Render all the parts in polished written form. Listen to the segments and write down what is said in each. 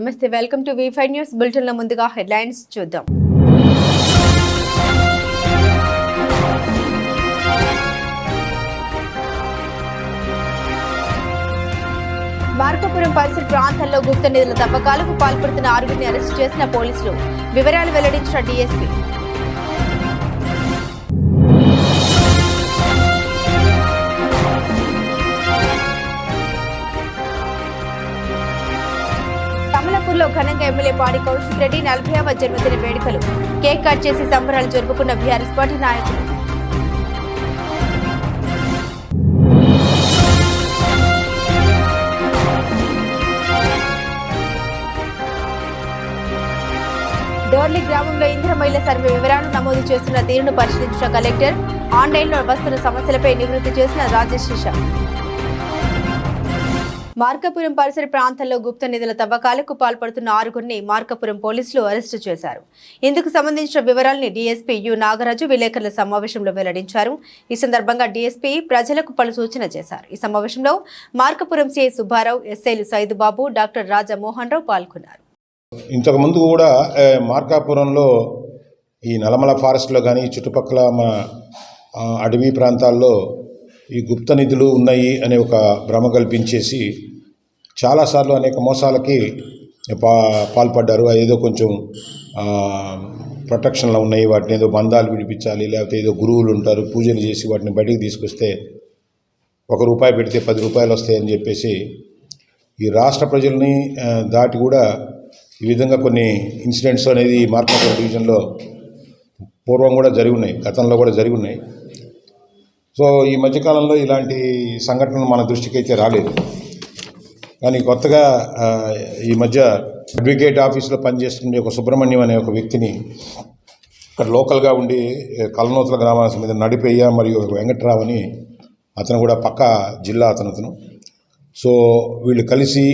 నమస్తే, welcome to V5 news bulletin లో ముందుగా హెడ్లైన్స్ చూద్దాం. మార్కాపురం పరిసర ప్రాంతాల్లో గుప్త నిధుల తవ్వకాలకు పాల్పడుతున్న 6గురిని అరెస్టు చేసిన పోలీసులు. వివరాలు వెల్లడించిన డీఎస్పీ. కమలాపూర్లో ఘనంగా ఎమ్మెల్యే పాడి కౌశిక్ రెడ్డి 40వ జన్మదిన వేడుకలు. కేక్ కట్ చేసి సంబరాలు జరుపుకున్న బీఆర్ఎస్ పార్టీ నాయకులు. డోర్లి గ్రామంలో ఇంద్రమైల సర్వే వివరాలను నమోదు చేస్తున్న తీరును పరిశీలించిన కలెక్టర్. ఆన్లైన్లో వస్తున్న సమస్యలపై నివృత్తి చేసిన రాజశేష. మార్కాపురం పరిసర ప్రాంతాల్లో గుప్త నిధుల తవ్వకాలకు పాల్పడుతున్న 6గురిని మార్కాపురం పోలీసులు అరెస్టు చేశారు. ఇందుకు సంబంధించిన వివరాలని డీఎస్పీ యు నాగరాజు విలేకరుల సమావేశంలో వెల్లడించారు. ఈ సందర్భంగా డీఎస్పీ ప్రజలకు పలు సూచన చేశారు. ఈ సమావేశంలో మార్కాపురం సిఐ సుబ్బారావు, ఎస్ఐలు సైదుబాబు, డాక్టర్ రాజా మోహన్ రావు పాల్గొన్నారు. ఇంతకుముందు కూడా మార్కాపురంలో ఈ నల్లమల ఫారెస్ట్లో కానీ చుట్టుపక్కల మన అడవి ప్రాంతాల్లో ఈ గుప్త నిధులు ఉన్నాయి అనే ఒక భ్రమ కల్పించేసి చాలాసార్లు అనేక మోసాలకి పాల్పడ్డారు. ఏదో కొంచెం ప్రొటెక్షన్లో ఉన్నాయి, వాటిని ఏదో బంధాలు విడిపించాలి, లేకపోతే ఏదో గురువులు ఉంటారు పూజలు చేసి వాటిని బయటికి తీసుకొస్తే ₹1 పెడితే 10 రూపాయలు వస్తాయని చెప్పేసి ఈ రాష్ట్ర ప్రజల్ని దాటి కూడా ఈ విధంగా కొన్ని ఇన్సిడెంట్స్ అనేది మార్కాపురం డివిజన్లో పూర్వం కూడా జరిగి ఉన్నాయి, గతంలో కూడా జరిగి ఉన్నాయి. సో ఈ మధ్యకాలంలో ఇలాంటి సంఘటనలు మన దృష్టికి అయితే రాలేదు. కానీ కొత్తగా ఈ మధ్య అడ్వకేట్ ఆఫీస్లో పనిచేస్తుండే ఒక సుబ్రహ్మణ్యం అనే ఒక వ్యక్తిని ఇక్కడ లోకల్గా ఉండి కలనూతల గ్రామానికి మీద నడిపయ్య మరియు వెంకట్రావు అని అతను కూడా పక్క జిల్లా అతను. సో వీళ్ళు కలిసి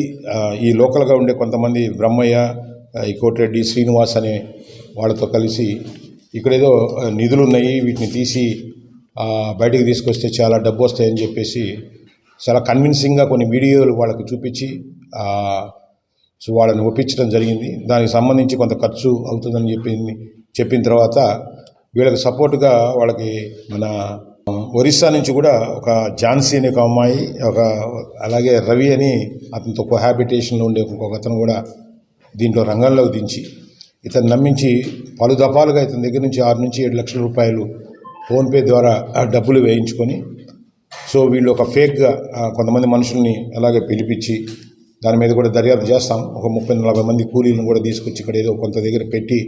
ఈ లోకల్గా ఉండే కొంతమంది బ్రహ్మయ్య, ఈ కోటిరెడ్డి, శ్రీనివాస్ అనే వాళ్ళతో కలిసి ఇక్కడేదో నిధులు ఉన్నాయి, వీటిని తీసి బయటికి తీసుకొస్తే చాలా డబ్బు వస్తాయని చెప్పేసి చాలా కన్విన్సింగ్గా కొన్ని వీడియోలు వాళ్ళకి చూపించి సో వాళ్ళని ఒప్పించడం జరిగింది. దానికి సంబంధించి కొంత ఖర్చు అవుతుందని చెప్పిన తర్వాత వీళ్ళకి సపోర్ట్గా వాళ్ళకి మన ఒరిస్సా నుంచి కూడా ఒక ఝాన్సీ అనే ఒక అమ్మాయి, అలాగే రవి అని అతనితో కోహాబిటేషన్లో ఉండే ఒక అతను కూడా దీంట్లో రంగంలోకి దించి ఇతను నమ్మించి పలు దఫాలుగా ఇతని దగ్గర నుంచి 6 నుంచి 7 లక్షల రూపాయలు ఫోన్పే ద్వారా డబ్బులు వేయించుకొని సో వీళ్ళు ఒక ఫేక్గా కొంతమంది మనుషుల్ని అలాగే పిలిపించి దాని మీద కూడా దర్యాప్తు చేస్తాం. ఒక 30-40 మంది కూలీలను కూడా తీసుకొచ్చి ఇక్కడ ఏదో కొంత దగ్గర పెట్టి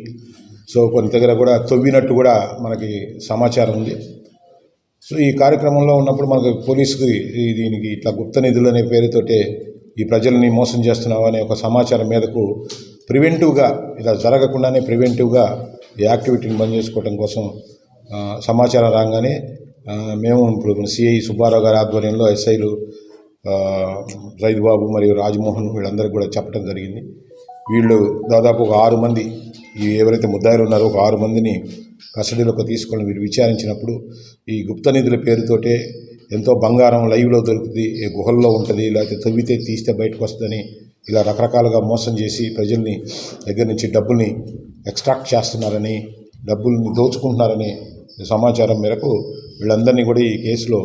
సో కొంత దగ్గర కూడా తవ్వినట్టు కూడా మనకి సమాచారం ఉంది. సో ఈ కార్యక్రమంలో ఉన్నప్పుడు మనకు పోలీసుకి దీనికి ఇట్లా గుప్త నిధులు అనే పేరుతోటే ఈ ప్రజల్ని మోసం చేస్తున్నావు అనే ఒక సమాచారం మీదకు ప్రివెంటివ్గా ఇలా జరగకుండానే ప్రివెంటివ్గా ఈ యాక్టివిటీని బంద్ చేసుకోవడం కోసం సమాచారం రాగానే మేము ఇప్పుడు సిఐ సుబ్బారావు గారి ఆధ్వర్యంలో ఎస్ఐలు సైదుబాబు మరియు రాజమోహన్ వీళ్ళందరికీ కూడా చెప్పడం జరిగింది. వీళ్ళు దాదాపు ఒక 6 మంది ఎవరైతే ముద్దాయిలు ఉన్నారో ఒక 6 మందిని కస్టడీలోకి తీసుకొని వీరు విచారించినప్పుడు ఈ గుప్త నిధుల పేరుతోటే ఎంతో బంగారం లైవ్లో దొరుకుతుంది, గుహల్లో ఉంటుంది, లేకపోతే తవ్వితే తీస్తే బయటకు వస్తుందని ఇలా రకరకాలుగా మోసం చేసి ప్రజల్ని దగ్గర నుంచి డబ్బుల్ని ఎక్స్ట్రాక్ట్ చేస్తున్నారని, డబ్బుల్ని దోచుకుంటున్నారని సమాచారం మేరకు వీళ్ళందరినీ కూడా ఈ కేసులో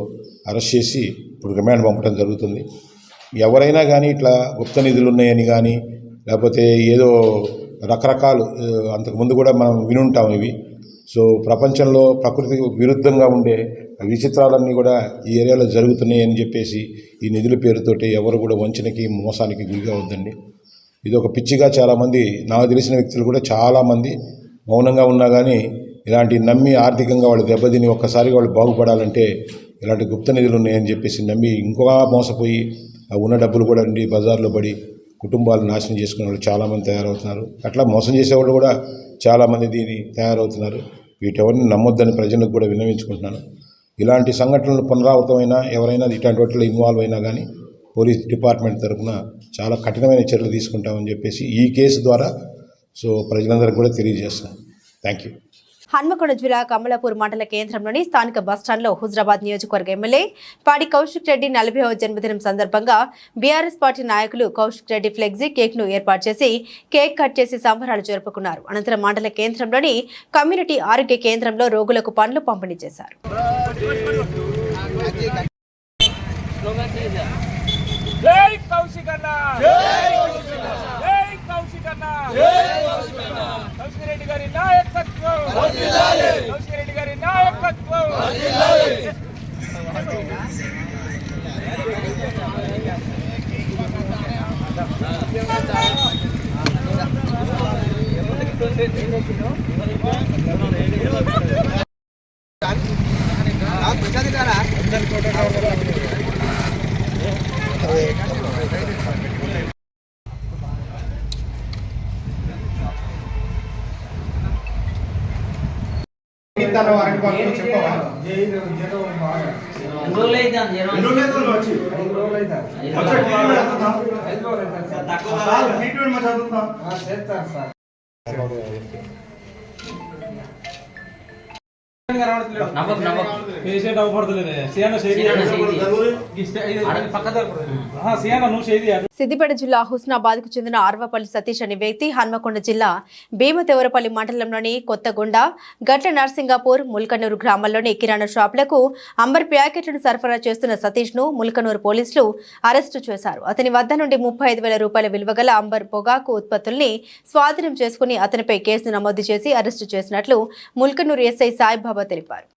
అరెస్ట్ చేసి ఇప్పుడు రిమాండ్ పంపడం జరుగుతుంది. ఎవరైనా కానీ ఇట్లా గుప్త నిధులు ఉన్నాయని కానీ లేకపోతే ఏదో రకరకాలు అంతకుముందు కూడా మనం వినుంటాం ఇవి. సో ప్రపంచంలో ప్రకృతికి విరుద్ధంగా ఉండే విచిత్రాలన్నీ కూడా ఈ ఏరియాలో జరుగుతున్నాయి అని చెప్పేసి ఈ నిధుల పేరుతోటి ఎవరు కూడా వంచనకి మోసానికి గురిగా వద్దండి. ఇది ఒక పిచ్చిగా చాలామంది నాకు తెలిసిన వ్యక్తులు కూడా చాలామంది మౌనంగా ఉన్నా కానీ ఇలాంటి నమ్మి ఆర్థికంగా వాళ్ళు దెబ్బతిని ఒక్కసారి వాళ్ళు బాగుపడాలంటే ఇలాంటి గుప్త నిధులు ఉన్నాయని చెప్పేసి నమ్మి ఇంకొక మోసపోయి ఉన్న డబ్బులు కూడా ఉండి బజార్లో పడి కుటుంబాలు నాశనం చేసుకునే వాళ్ళు చాలామంది తయారవుతున్నారు. అట్లా మోసం చేసేవాళ్ళు కూడా చాలామంది దీన్ని తయారవుతున్నారు. వీటెవరిని నమ్మొద్దని ప్రజలకు కూడా విన్నవించుకుంటున్నాను. ఇలాంటి సంఘటనలు పునరావృతమైనా ఎవరైనా ఇట్లాంటి వాటిలో ఇన్వాల్వ్ అయినా కానీ పోలీస్ డిపార్ట్మెంట్ తరఫున చాలా కఠినమైన చర్యలు తీసుకుంటామని చెప్పేసి ఈ కేసు ద్వారా సో ప్రజలందరికీ కూడా తెలియజేస్తున్నాను. Thank you. హన్మకొండ జిల్లా కమలాపూర్ మండల కేంద్రంలోని స్థానిక బస్టాండ్లో హుజరాబాద్ నియోజకవర్గ ఎమ్మెల్యే పాడి కౌశిక్ రెడ్డి 40వ జన్మదినం సందర్భంగా బీఆర్ఎస్ పార్టీ నాయకులు కౌశిక్ రెడ్డి ఫ్లెక్సీ కేక్ ను ఏర్పాటు చేసి కేక్ కట్ చేసి సంబరాలు జరుపుకున్నారు. అనంతరం మండల కేంద్రంలోని కమ్యూనిటీ ఆరోగ్య కేంద్రంలో రోగులకు పండ్లు పంపిణీ చేశారు. జై కౌశిక్ అన్న జై కౌశిక్ అన్న జై కౌశిక్ అన్న జై కౌశిక్ అన్న కౌశిక్ రెడ్డి గారి నాయకత్వం వర్ధిల్లాలి కౌశిక్ రెడ్డి గారి నాయకత్వం వర్ధిల్లాలి సిద్దిపేట జిల్లా హుస్నాబాద్ కు చెందిన ఆర్వపల్లి సతీష్ అనే వ్యక్తి హన్మకొండ జిల్లా భీమదేవరపల్లి మండలంలోని కొత్తగొండ గట్ల నర్సింగాపూర్ ముల్కనూరు గ్రామాల్లోని కిరాణా షాపులకు అంబర్ ప్యాకెట్లను సరఫరా చేస్తున్న సతీష్ ను ముల్కనూరు పోలీసులు అరెస్టు చేశారు. అతని వద్ద నుండి 35,000 రూపాయల విలువగల అంబర్ పొగాకు ఉత్పత్తుల్ని స్వాధీనం చేసుకుని అతనిపై కేసు నమోదు చేసి అరెస్టు చేసినట్లు ముల్కనూరు ఎస్ఐ సాయిబాబా తెలిపారు.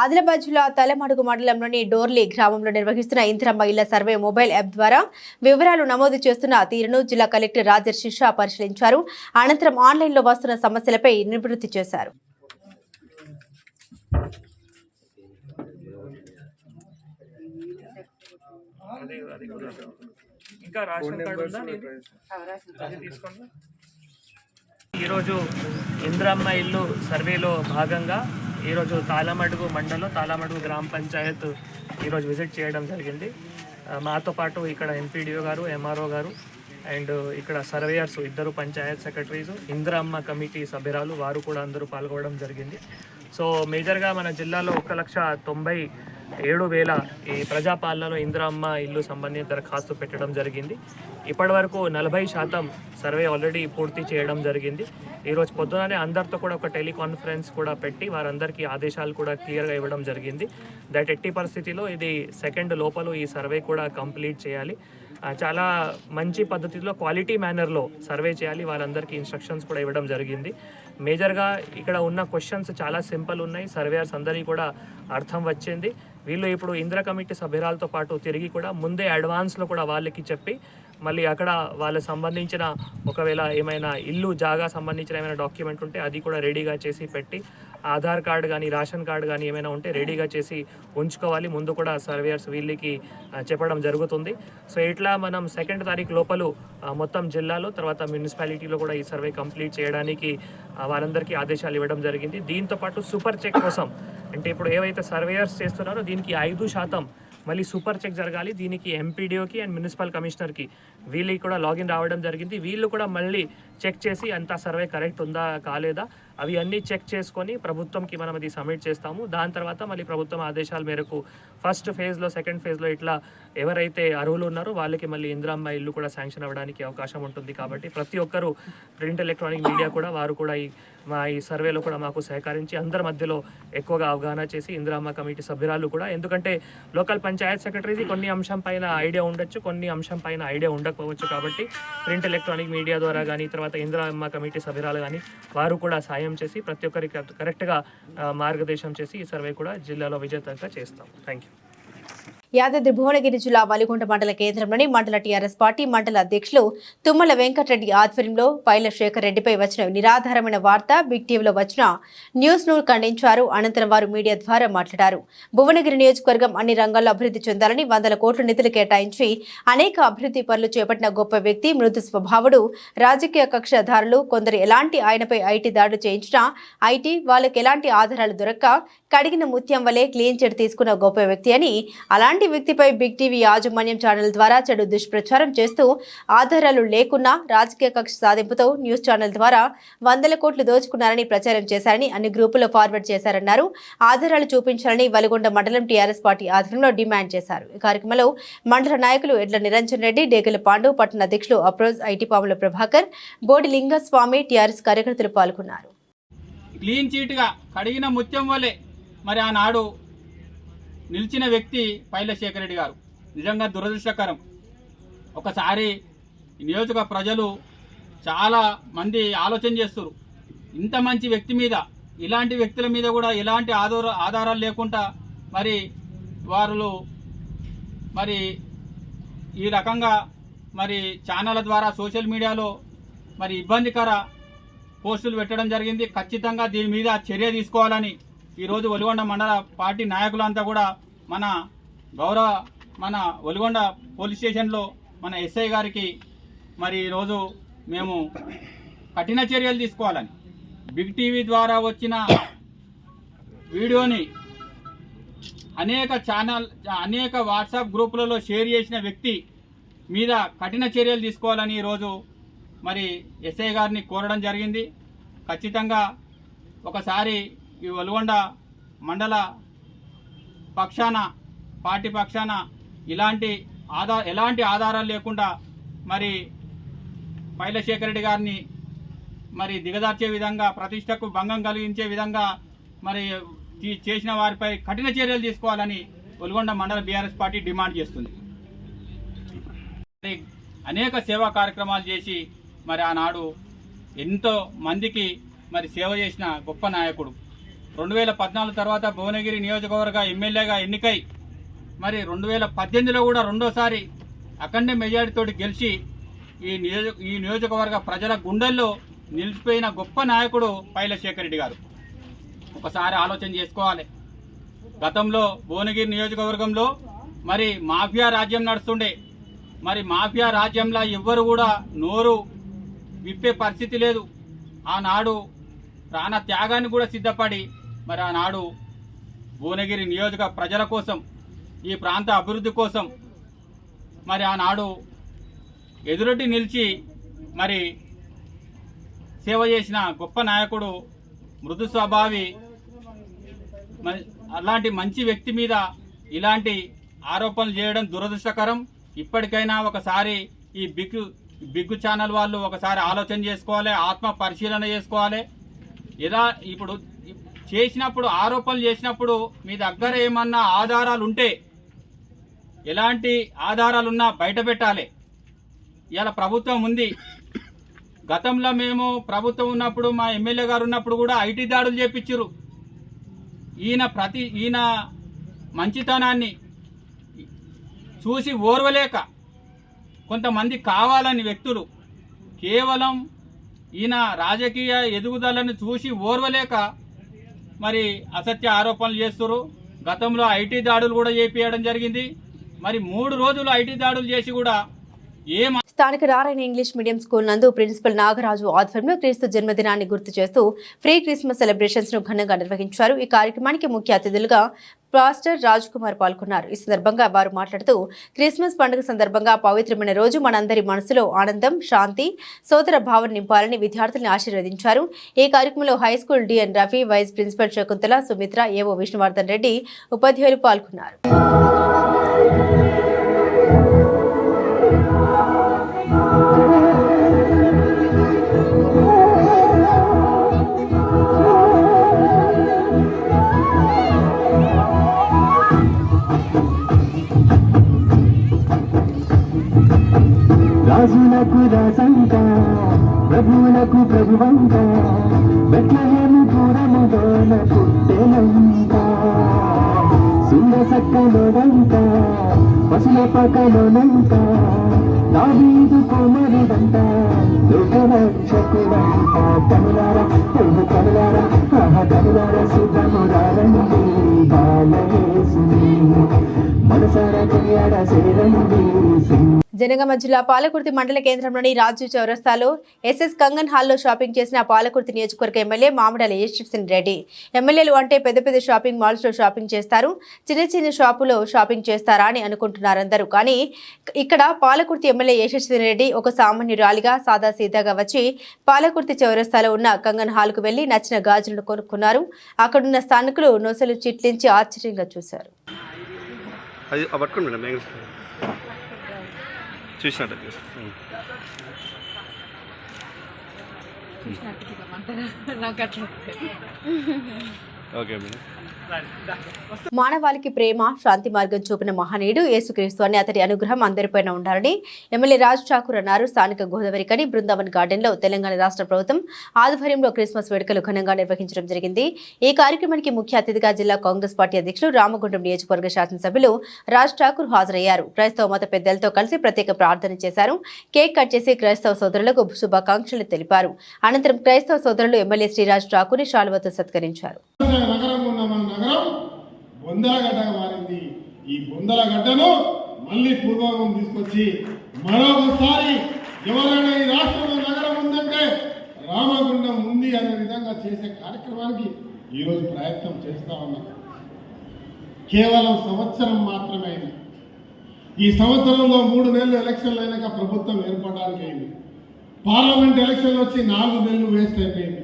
ఆదిలాబాద్ జిల్లా తలమడుగు మండలంలోని డోర్లీ గ్రామంలో నిర్వహిస్తున్న ఇందిరమ్మ ఇళ్ల సర్వే మొబైల్ యాప్ ద్వారా వివరాలు నమోదు చేస్తున్న తీరును జిల్లా కలెక్టర్ రాజర్ శిషా పరిశీలించారు. అనంతరం ఆన్లైన్లో వస్తున్న సమస్యలపై నివృత్తి చేశారు. ఈరోజు ఇందిరమ్మ ఇల్లు సర్వేలో భాగంగా ఈరోజు తాళమడుగు మండలం తాళమడుగు గ్రామ పంచాయత్ ఈరోజు విజిట్ చేయడం జరిగింది. మాతో పాటు ఇక్కడ ఎంపీడీఓ గారు, ఎంఆర్ఓ గారు అండ్ ఇక్కడ సర్వేయర్స్, ఇద్దరు పంచాయత్ సెక్రటరీస్, ఇందిరమ్మ కమిటీ సభ్యురాలు వారు కూడా అందరూ పాల్గొనడం జరిగింది. సో మేజర్గా మన జిల్లాలో 1,97,000 ఈ ప్రజాపాలనలో ఇందిరమ్మ ఇల్లు సంబంధించిన దరఖాస్తు పెట్టడం జరిగింది. ఇప్పటి వరకు 40% సర్వే ఆల్రెడీ పూర్తి చేయడం జరిగింది. ఈరోజు పొద్దుననే అందరితో కూడా ఒక టెలికాన్ఫరెన్స్ కూడా పెట్టి వారందరికీ ఆదేశాలు కూడా క్లియర్గా ఇవ్వడం జరిగింది. దట్ ఎట్టి పరిస్థితిలో ఇది 2nd లోపల ఈ సర్వే కూడా కంప్లీట్ చేయాలి. చాలా మంచి పద్ధతిలో క్వాలిటీ మేనర్లో సర్వే చేయాలి. వారందరికీ ఇన్స్ట్రక్షన్స్ కూడా ఇవ్వడం జరిగింది. మేజర్గా ఇక్కడ ఉన్న క్వశ్చన్స్ చాలా సింపుల్ ఉన్నాయి. సర్వేయర్స్ అందరికీ కూడా అర్థం వచ్చింది. వీళ్ళు ఇప్పుడు ఇందిరా కమిటీ సభ్యురాలతో పాటు తిరిగి కూడా ముందే అడ్వాన్స్లో కూడా వాళ్ళకి చెప్పి మళ్ళీ అక్కడ వాళ్ళకి సంబంధించిన ఒకవేళ ఏమైనా ఇల్లు జాగా సంబంధించిన ఏమైనా డాక్యుమెంట్ ఉంటే అది కూడా రెడీగా చేసి పెట్టి, ఆధార్ కార్డు కానీ రేషన్ కార్డు కానీ ఏమైనా ఉంటే రెడీగా చేసి ఉంచుకోవాలి. ముందు కూడా సర్వేయర్స్ వీళ్ళకి చెప్పడం జరుగుతుంది. సో ఇట్లా మనం 2nd తారీఖు లోపల మొత్తం జిల్లాలో తర్వాత మున్సిపాలిటీలో కూడా ఈ సర్వే కంప్లీట్ చేయడానికి వారందరికీ ఆదేశాలు ఇవ్వడం జరిగింది. దీంతోపాటు సూపర్ చెక్ కోసం అంటే ఇప్పుడు ఏవైతే సర్వేయర్స్ చేస్తున్నారో దీనికి 5% మళ్ళీ సూపర్ చెక్ జరగాలి. దీనికి ఎంపీడీఓకి అండ్ మున్సిపల్ కమిషనర్కి వీళ్ళకి కూడా లాగిన్ రావడం జరిగింది. వీళ్ళు కూడా మళ్ళీ చెక్ చేసి అంతా సర్వే కరెక్ట్ ఉందా కాలేదా అవి అన్నీ చెక్ చేసుకొని ప్రభుత్వంకి మనం అది సబ్మిట్ చేస్తాము. దాని తర్వాత మళ్ళీ ప్రభుత్వం ఆదేశాల మేరకు 1st ఫేజ్లో 2nd ఫేజ్లో ఇట్లా ఎవరైతే అర్హులు ఉన్నారో వాళ్ళకి మళ్ళీ ఇందిరమ్మ ఇల్లు కూడా శాంక్షన్ అవ్వడానికి అవకాశం ఉంటుంది. కాబట్టి ప్రతి ఒక్కరూ ప్రింట్ ఎలక్ట్రానిక్ మీడియా కూడా వారు కూడా ఈ సర్వేలో కూడా మాకు సహకరించి అందరి మధ్యలో ఎక్కువగా అవగాహన చేసి ఇందిరమ్మ కమిటీ సభ్యురాలు కూడా, ఎందుకంటే లోకల్ పంచాయత్ సెక్రటరీకి కొన్ని అంశం పైన ఐడియా ఉండొచ్చు, కొన్ని అంశం పైన ఐడియా ఉండకపోవచ్చు. కాబట్టి ప్రింట్ ఎలక్ట్రానిక్ మీడియా ద్వారా కానీ తర్వాత ఇందిరమ్మ కమిటీ సభ్యురాలు కానీ వారు కూడా సాయం చేసి ప్రతి ఒక్కరికి కరెక్ట్గా మార్గదర్శనం చేసి ఈ సర్వే కూడా జిల్లాలో విజేతంగా చేస్తాం. Thank you. యాదాద్రి భువనగిరి జిల్లా వలిగొండ మండల కేంద్రంలోని మండల టీఆర్ఎస్ పార్టీ మండల అధ్యక్షులు తుమ్మల వెంకటరెడ్డి ఆధ్వర్యంలో పైల శేఖర్ రెడ్డిపై వచ్చిన నిరాధారమైన వార్త బిగ్ టీవీలో వచ్చిన న్యూస్ ను ఖండించారు. అనంతరం వారు మీడియా ద్వారా మాట్లాడారు. భువనగిరి నియోజకవర్గం అన్ని రంగాల్లో అభివృద్ధి చెందాలని 100 కోట్ల నిధులు కేటాయించి అనేక అభివృద్ధి పనులు చేపట్టిన గొప్ప వ్యక్తి, మృదు స్వభావుడు, రాజకీయ కక్షధారులు కొందరు ఎలాంటి ఆయనపై ఐటీ దాడులు చేయించినా వాళ్ళకి ఎలాంటి ఆధారాలు దొరక్క కడిగిన ముత్యం వలె క్లీన్ చిట్ తీసుకున్న గొప్ప వ్యక్తి అని, అలాంటి వ్యక్తిపై బిగ్ టీవీ యాజమాన్యం ఛానల్ ద్వారా చెడు దుష్ప్రచారం చేస్తూ ఆధారాలు లేకున్నా రాజకీయ కక్ష సాధింపుతో న్యూస్ ఛానల్ ద్వారా 100 కోట్లు దోచుకున్నారని ప్రచారం చేశారని అన్ని గ్రూపుల్లో ఫార్వర్డ్ చేశారన్నారు. ఆధారాలు చూపించాలని వలిగొండ మండలం టీఆర్ఎస్ పార్టీ ఆధ్వర్యంలో డిమాండ్ చేశారు. ఈ కార్యక్రమంలో మండల నాయకులు ఎడ్ల నిరంజన్ రెడ్డి, డేగల పాండు, పట్టణ అధ్యక్షులు అప్రోజ్, ఐటీ పాముల ప్రభాకర్, బోడి లింగస్వామి, టీఆర్ఎస్ కార్యకర్తలు పాల్గొన్నారు. క్లీన్ చీట్గా కడిగిన ముత్యం వలె మరి ఆనాడు నిలిచిన వ్యక్తి పైల శేఖర్ రెడ్డి గారు. నిజంగా దురదృష్టకరం. ఒకసారి నియోజక ప్రజలు చాలా మంది ఆలోచన చేస్తారు, ఇంత మంచి వ్యక్తి మీద, ఇలాంటి వ్యక్తుల మీద కూడా ఎలాంటి ఆధారాలు లేకుండా మరి వారు మరి ఈ రకంగా మరి ఛానళ్ళ ద్వారా సోషల్ మీడియాలో మరి ఇబ్బందికర పోస్టులు పెట్టడం జరిగింది. ఖచ్చితంగా దీని మీద చర్య తీసుకోవాలని ఈరోజు ఒలిగొండ మండల పార్టీ నాయకులంతా కూడా మన ఒలిగొండ పోలీస్ స్టేషన్లో మన ఎస్ఐ గారికి మరి ఈరోజు మేము కఠిన చర్యలు తీసుకోవాలని, బిగ్ టీవీ ద్వారా వచ్చిన వీడియోని అనేక వాట్సాప్ గ్రూపులలో షేర్ చేసిన వ్యక్తి మీద కఠిన చర్యలు తీసుకోవాలని ఈరోజు మరి ఎస్ఐ గారిని కోరడం జరిగింది. ఖచ్చితంగా ఒకసారి ఈ ఒలిగొండ మండల పక్షాన, పార్టీ పక్షాన ఎలాంటి ఆధారాలు లేకుండా మరి పైల శేఖర్ రెడ్డి గారిని మరి దిగదార్చే విధంగా, ప్రతిష్టకు భంగం కలిగించే విధంగా మరి చేసిన వారిపై కఠిన చర్యలు తీసుకోవాలని ఒలిగొండ మండల బీఆర్ఎస్ పార్టీ డిమాండ్ చేస్తుంది. అనేక సేవా కార్యక్రమాలు చేసి మరి ఆనాడు ఎంతో మందికి మరి సేవ చేసిన గొప్ప నాయకుడు. 2014 తర్వాత భువనగిరి నియోజకవర్గ ఎమ్మెల్యేగా ఎన్నికై మరి 2018లో కూడా రెండోసారి అఖండ మెజారిటీతోటి గెలిచి ఈ నియోజకవర్గ ప్రజల గుండెల్లో నిలిచిపోయిన గొప్ప నాయకుడు పైల శేఖర్ రెడ్డి గారు. ఒకసారి ఆలోచన చేసుకోవాలి. గతంలో భువనగిరి నియోజకవర్గంలో మరి మాఫియా రాజ్యం నడుస్తుండే. మరి మాఫియా రాజ్యంలో ఎవ్వరు కూడా నోరు విప్పే పరిస్థితి లేదు. ఆనాడు ప్రాణ త్యాగాన్ని కూడా సిద్ధపడి మరి ఆనాడు భువనగిరి నియోజక ప్రజల కోసం, ఈ ప్రాంత అభివృద్ధి కోసం మరి ఆనాడు ఎదురొడ్డి నిలిచి మరి సేవ చేసిన గొప్ప నాయకుడు, మృదు స్వభావి. మరి అలాంటి మంచి వ్యక్తి మీద ఇలాంటి ఆరోపణలు చేయడం దురదృష్టకరం. ఇప్పటికైనా ఒకసారి ఈ బిగ్ ఛానల్ వాళ్ళు ఒకసారి ఆలోచన చేసుకోవాలి, ఆత్మ పరిశీలన చేసుకోవాలి. ఇప్పుడు చేసినప్పుడు, ఆరోపణలు చేసినప్పుడు మీ దగ్గర ఏమన్నా ఆధారాలు ఉంటే, ఎలాంటి ఆధారాలున్నా బయట పెట్టాలి. ఇలా ప్రభుత్వం ఉంది. గతంలో మేము ప్రభుత్వం ఉన్నప్పుడు, మా ఎమ్మెల్యే గారు ఉన్నప్పుడు కూడా ఐటీ దాడులు చేపించారు. ఈయన మంచితనాన్ని చూసి ఓర్వలేక కొంతమంది కావాలని వ్యక్తులు కేవలం ఈయన రాజకీయ ఎదుగుదలను చూసి ఓర్వలేక మరి అసత్య ఆరోపణలు చేస్తున్నారు. గతంలో ఐటీ దాడులు కూడా చేపించడం జరిగింది. మరి 3 రోజులు ఐటీ దాడులు చేసి కూడా స్థానిక నారాయణ ఇంగ్లీష్ మీడియం స్కూల్ నందు ప్రిన్సిపల్ నాగరాజు ఆధ్వర్యంలో క్రీస్తు జన్మదినాన్ని గుర్తు చేస్తూ ప్రీ క్రిస్మస్ సెలబ్రేషన్స్ ను ఘనంగా నిర్వహించారు. ఈ కార్యక్రమానికి ముఖ్య అతిథులుగా పాస్టర్ రాజ్ కుమార్ పాల్గొన్నారు. ఈ సందర్భంగా వారు మాట్లాడుతూ క్రిస్మస్ పండుగ సందర్భంగా పవిత్రమైన రోజు మనందరి మనసులో ఆనందం, శాంతి, సోదర భావన నింపాలని విద్యార్థులను ఆశీర్వదించారు. ఈ కార్యక్రమంలో high school DN Ravi, vice principal Shakuntala, Sumitra, AO Vishnuvardhan Reddy, ఉపాధ్యాయులు పాల్గొన్నారు. రాజులకు రాజంగా, ప్రభువులకు ప్రభువంగా, బెత్లెహేము పురములోన పుట్టెనంగా, సుందర సక్కలోడంగా, పకలోనంట దావీదు కుమారుడంట లోకరక్షకుడంట కనులారా కనులారా కనులారా సుధమురారండి బాలయేసుని మనసారా కళ్యాణ సేరండి జనగామ జిల్లా పాలకుర్తి మండల కేంద్రంలోని రాజు చౌరస్తాలో ఎస్ఎస్ కంగన్ హాల్లో షాపింగ్ చేసిన పాలకుర్తి నియోజకవర్గ ఎమ్మెల్యే మామిడాల యశ్వంత్ రెడ్డి. ఎమ్మెల్యేలు అంటే పెద్ద పెద్ద షాపింగ్ మాల్స్ లో షాపింగ్ చేస్తారు, చిన్న చిన్న షాపులో షాపింగ్ చేస్తారా అని అనుకుంటున్నారందరూ. కానీ ఇక్కడ పాలకుర్తి ఎమ్మెల్యే యశ్వంత్ రెడ్డి ఒక సామాన్యురాలిగా సాదాసీదాగా వచ్చి పాలకుర్తి చౌరస్తాలో ఉన్న కంగన్ హాల్ కు వెళ్లి నచ్చిన గాజులను కొనుక్కున్నారు. అక్కడున్న స్థానికులు నొసలు చిట్లించి ఆశ్చర్యంగా చూశారు. మానవాళికి ప్రేమ శాంతి మార్గం చూపిన మహనీయుడు యేసుక్రీస్తు అని అతడి అనుగ్రహం అందరిపైన ఉండాలని ఎమ్మెల్యే రాజ్ ఠాకూర్ అన్నారు. స్థానిక గోదావరికని బృందావన్ గార్డెన్ లో తెలంగాణ రాష్ట్ర ప్రభుత్వం ఆధ్వర్యంలో క్రిస్మస్ వేడుకలు ఘనంగా నిర్వహించడం జరిగింది. ఈ కార్యక్రమానికి ముఖ్య అతిథిగా జిల్లా కాంగ్రెస్ పార్టీ అధ్యక్షులు రామగుండం నియోజకవర్గ శాసనసభ్యులు రాజ్ ఠాకూర్ హాజరయ్యారు. క్రైస్తవ మత పెద్దలతో కలిసి ప్రత్యేక ప్రార్థన చేశారు. కేక్ కట్ చేసి క్రైస్తవ సోదరులకు శుభాకాంక్షలు తెలిపారు. అనంతరం క్రైస్తవ సోదరులు ఎమ్మెల్యే శ్రీరాజ్ ఠాకూర్ ని శాలువతో సత్కరించారు. బొందలగడ్డగా మారింది. ఈ బొందలగడ్డను మళ్ళీ పూర్వం తీసుకొచ్చి మరొకసారి ఎవరైనా ఈ రాష్ట్రంలో నగరం ఉందంటే రామగుండం ఉంది అనే విధంగా చేసే కార్యక్రమానికి ఈరోజు ప్రయత్నం చేస్తా ఉన్నాం. కేవలం సంవత్సరం మాత్రమే అయింది. ఈ సంవత్సరంలో 3 నెలలు ఎలక్షన్లు అయినాక ప్రభుత్వం ఏర్పడడానికి అయింది. పార్లమెంట్ ఎలక్షన్లు వచ్చి 4 నెలలు వేస్ట్ అయిపోయింది.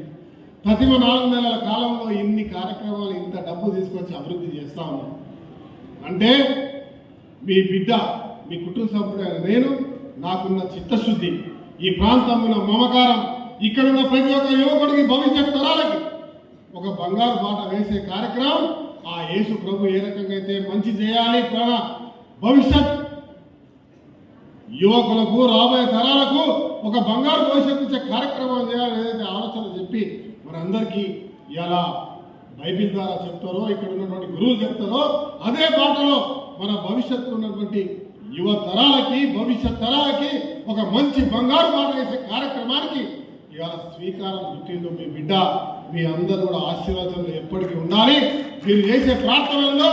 ప్రతిమ 4 నెలల కాలంలో ఇన్ని కార్యక్రమాలు ఇంత డబ్బు తీసుకొచ్చి అభివృద్ధి చేస్తా ఉన్నాం అంటే మీ బిడ్డ మీ కుటుంబ సభ్యుడైన నేను నాకున్న చిత్తశుద్ధి, ఈ ప్రాంతంలో మమకారం, ఇక్కడున్న ప్రతి ఒక్క యువకుడికి భవిష్యత్ తరాలకి ఒక బంగారు బాట వేసే కార్యక్రమం ఆ యేసు ప్రభు ఏ రకంగా అయితే మంచి చేయాలి భవిష్యత్ యువకులకు రాబోయే తరాలకు ఒక బంగారు భవిష్యత్తు ఇచ్చే కార్యక్రమం చేయాలి ఏదైతే ఆలోచన చెప్పి మనందరికీ ఇలా బైబిల్ ద్వారా చెప్తారో, ఇక్కడ ఉన్నటువంటి గురువులు చెప్తారో అదే బాటలో మన భవిష్యత్తులో ఉన్నటువంటి యువ తరాలకి భవిష్యత్ తరాలకి ఒక మంచి బంగారు బాట వేసే కార్యక్రమానికి ఇవాళ స్వీకారం చుట్టిందో మీ బిడ్డ. మీ అందరూ కూడా ఆశీర్వాదంలో ఎప్పటికీ ఉండాలి. మీరు చేసే ప్రార్థనల్లో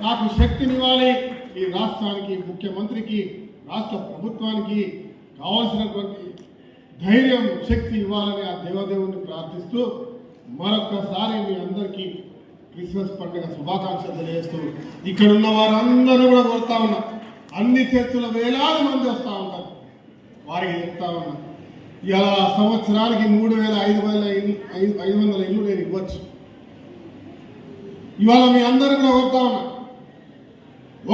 నాకు శక్తినివ్వాలి. ఈ రాష్ట్రానికి, ముఖ్యమంత్రికి, రాష్ట్ర ప్రభుత్వానికి కావాల్సినటువంటి ధైర్యం, శక్తి ఇవ్వాలని ఆ దేవదేవుని ప్రార్థిస్తూ మరొక్కసారి మీ అందరికీ క్రిస్మస్ పండుగ శుభాకాంక్షలు తెలియజేస్తూ ఇక్కడ ఉన్న వారందరూ కూడా కోరుతా ఉన్నా, అన్ని చర్చల వేలాది మంది వస్తూ ఉంటారు, వారికి చెప్తా ఉన్నా ఇలా సంవత్సరానికి 3,500 ఇల్లు నేను ఇవ్వచ్చు. ఇవాళ మీ అందరూ కూడా కోరుతా ఉన్నా,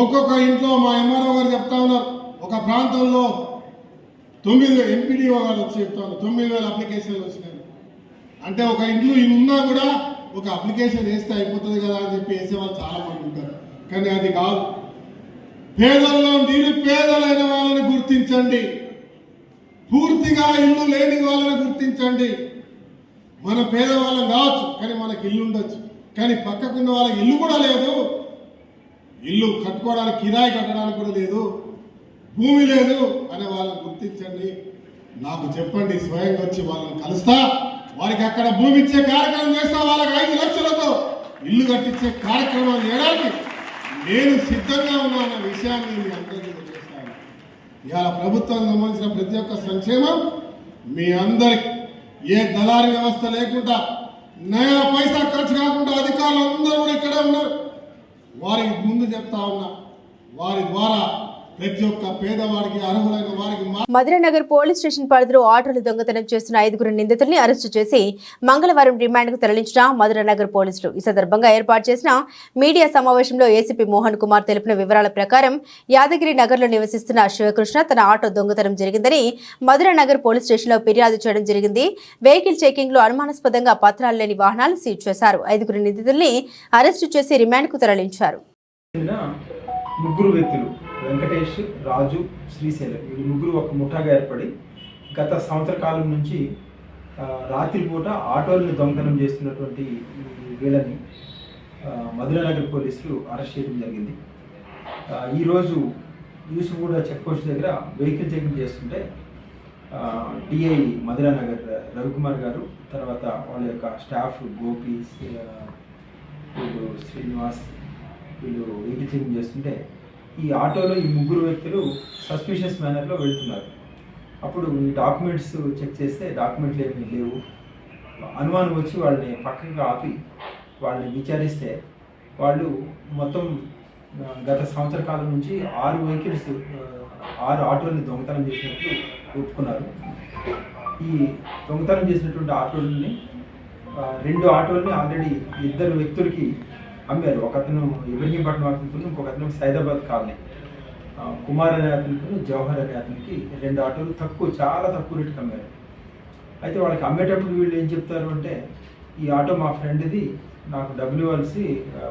ఒక్కొక్క ఇంట్లో మా ఎంఆర్ఓ గారు చెప్తా ఉన్నారు, ఒక ప్రాంతంలో 9,000 ఎంపీడీఓ గారు వచ్చి చెప్తాను 9,000 అప్లికేషన్లు వచ్చినాయి. అంటే ఒక ఇంట్లో ఉన్నా కూడా ఒక అప్లికేషన్ వేస్తే అయిపోతుంది కదా అని చెప్పి వేసేవాళ్ళు చాలా మంది ఉంటారు. కానీ అది కాదు. పేదల్లో నిరుపేదలైన వాళ్ళని గుర్తించండి, పూర్తిగా ఇల్లు లేని వాళ్ళని గుర్తించండి. మన పేదవాళ్ళం కావచ్చు, కానీ మనకి ఇల్లు ఉండొచ్చు, కానీ పక్కకున్న వాళ్ళకి ఇల్లు కూడా లేదు, ఇల్లు కట్టుకోవడానికి కిరాయి కట్టడానికి కూడా లేదు, భూమి లేదు అనే వాళ్ళని గుర్తించండి. నాకు చెప్పండి, స్వయంగా వచ్చి వాళ్ళని కలుస్తా, వారికి అక్కడ భూమి ఇచ్చే కార్యక్రమం చేస్తా, వాళ్ళకి 5 లక్షలతో ఇల్లు కట్టించే కార్యక్రమం చేయడానికి నేను సిద్ధంగా ఉన్నాన్న విషయాన్ని మీ అందరికీ తెలియజేస్తాను. ఇవాళ ప్రభుత్వానికి సంబంధించిన ప్రతి ఒక్క సంక్షేమం మీ అందరికి, ఏ దళారీ వ్యవస్థ లేకుండా, నయా పైసా ఖర్చు కాకుండా అధికారులు అందరూ కూడా ఇక్కడే ఉన్నారు. వారికి ముందు చెప్తా ఉన్నా, వారి ద్వారా ప్రతి ఒక్క పేదవాడికి అర్హులైన వారికి. మధురనగర్ పోలీస్ స్టేషన్ పరిధిలో ఆటోలు దొంగతనం చేస్తున్న 5 నిందితుల్ని అరెస్టు చేసి మంగళవారం రిమాండ్కు తరలించిన మధురనగర్ పోలీసులు. ఈ సందర్భంగా ఏర్పాటు చేసిన మీడియా సమావేశంలో ఏసీపీ మోహన్ కుమార్ తెలిపిన వివరాల ప్రకారం యాదగిరి నగర్లో నివసిస్తున్న శివకృష్ణ తన ఆటో దొంగతనం జరిగిందని మధురనగర్ పోలీస్ స్టేషన్లో ఫిర్యాదు చేయడం జరిగింది. వెహికల్ చెకింగ్ లో అనుమానాస్పదంగా పత్రాలు లేని వాహనాలు సీజ్ చేశారు. 5 నిందితుల్ని అరెస్టు చేసి రిమాండ్కు తరలించారు. ముగ్గురు వ్యక్తులు వెంకటేష్, రాజు, శ్రీశైలం, ఈ ముగ్గురు ఒక ముఠాగా ఏర్పడి గత సంవత్సర కాలం నుంచి రాత్రిపూట ఆటోలను దొంగతనం చేస్తున్నటువంటి వీళ్ళని మధురనగర్ పోలీసులు అరెస్ట్ చేయడం జరిగింది. ఈరోజు యూసుఫ్గూడ చెక్ పోస్ట్ దగ్గర వెహికల్ చెకింగ్ చేస్తుంటే డిఐ మధురానగర్ రవికుమార్ గారు, తర్వాత వాళ్ళ యొక్క స్టాఫ్ గోపి, వీళ్ళు శ్రీనివాస్, వీళ్ళు వెహికల్ చెకింగ్ చేస్తుంటే ఈ ఆటోలో ఈ ముగ్గురు వ్యక్తులు సస్పిషియస్ మేనర్లో వెళ్తున్నారు. అప్పుడు ఈ డాక్యుమెంట్స్ చెక్ చేస్తే డాక్యుమెంట్లు ఏమీ లేవు. అనుమానం వచ్చి వాళ్ళని పక్కగా ఆపి వాళ్ళని విచారిస్తే వాళ్ళు మొత్తం గత సంవత్సర కాలం నుంచి 6 ఆటోల్ని దొంగతనం చేసినట్లు ఒప్పుకున్నారు. ఈ దొంగతనం చేసినటువంటి ఆటోలని 2 ఆటోల్ని ఆల్రెడీ 2 వ్యక్తులకి అమ్మారు. ఒకతను ఇబ్రహీంపట్నం అతనికి, ఇంకొక అతను సైదాబాద్ కాలనీ కుమార్ అనే అతనికి, జవహర్ అనే అతనికి 2 ఆటోలు చాలా తక్కువ రేటుకి అమ్మారు. అయితే వాళ్ళకి అమ్మేటప్పుడు వీళ్ళు ఏం చెప్తారు అంటే, ఈ ఆటో మా ఫ్రెండ్ది, నాకు డబ్బులు ఇవ్వాల్సి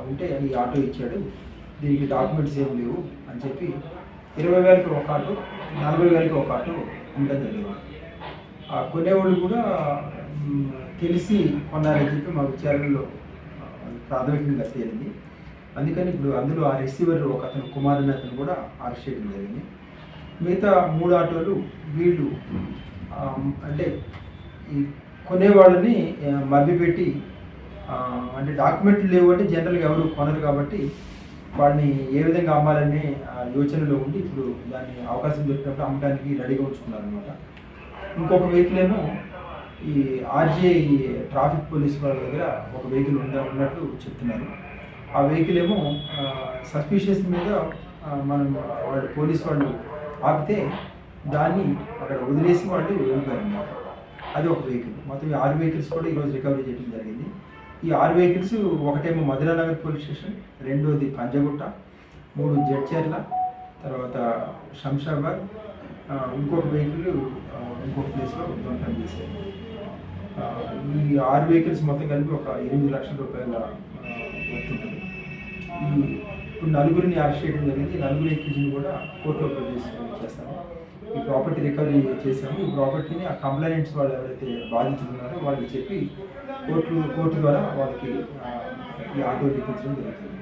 ఉంటే ఈ ఆటో ఇచ్చాడు, దీనికి డాక్యుమెంట్స్ ఏం లేవు అని చెప్పి 20,000కి ఒక ఆటో, 40,000కి ఒక ఆటో ఉండడం జరిగింది. ఆ కొనేవాళ్ళు కూడా తెలిసి కొన్నారని చెప్పి మా విచారణలో ప్రాథమికంగా తేలింది. అందుకని ఇప్పుడు అందులో ఆ రిసీవర్ ఒక అతను కుమార్ అనే అతను కూడా అరెస్ట్ చేయడం జరిగింది. మిగతా 3 ఆటోలు వీళ్ళు అంటే ఈ కొనేవాళ్ళని మభ్యపెట్టి, అంటే డాక్యుమెంట్లు లేవు అంటే జనరల్గా ఎవరు కొనరు కాబట్టి వాడిని ఏ విధంగా అమ్మాలనే యోచనలో ఉండి ఇప్పుడు దాన్ని అవకాశం దొరికినప్పుడు అమ్మడానికి రెడీగా ఉంచుకున్నారనమాట. ఇంకొక వెహికల్ ఏమో ఈ ఆర్జీఐ ట్రాఫిక్ పోలీస్ వాళ్ళ దగ్గర ఒక వెహికల్ ఉన్నట్లు చెప్తున్నారు. ఆ వెహికల్ ఏమో సస్పిషియస్ మీద వాళ్ళు పోలీస్ వాళ్ళు ఆపితే దాన్ని అక్కడ వదిలేసి వాళ్ళు వెళ్ళిపోయారన్నమాట. అది ఒక వెహికల్. మొత్తం 6 వెహికల్స్ కూడా ఈరోజు రికవరీ చేయడం జరిగింది. ఈ 6 వెహికల్స్ ఒకటేమో మధురానగర్ పోలీస్ స్టేషన్, 2వది పంజగుట్ట, 3 జడ్చర్ల, తర్వాత శంషాబాద్, ఇంకొక వెహికల్ ఇంకొక ప్లేస్లో దొంగతనం చేశారు. ఈ 6 వెహికల్స్ మొత్తం కలిపి ఒక 8 లక్షల రూపాయల వర్త్ ఉంటుంది. ఇప్పుడు 4గురిని అరెస్ట్ చేయడం జరిగింది. 4 ఎక్కించిని కూడా కోర్టులో ప్రొడ్యూస్ చేస్తాము. ఈ ప్రాపర్టీ రికవరీ చేసాము. ఈ ప్రాపర్టీని ఆ కంప్లైంట్స్ వాళ్ళు ఎవరైతే బాధితులు ఉన్నారో వాళ్ళకి చెప్పి కోర్టు ద్వారా వాళ్ళకి ఈ ఆటో ఇప్పించడం జరుగుతుంది.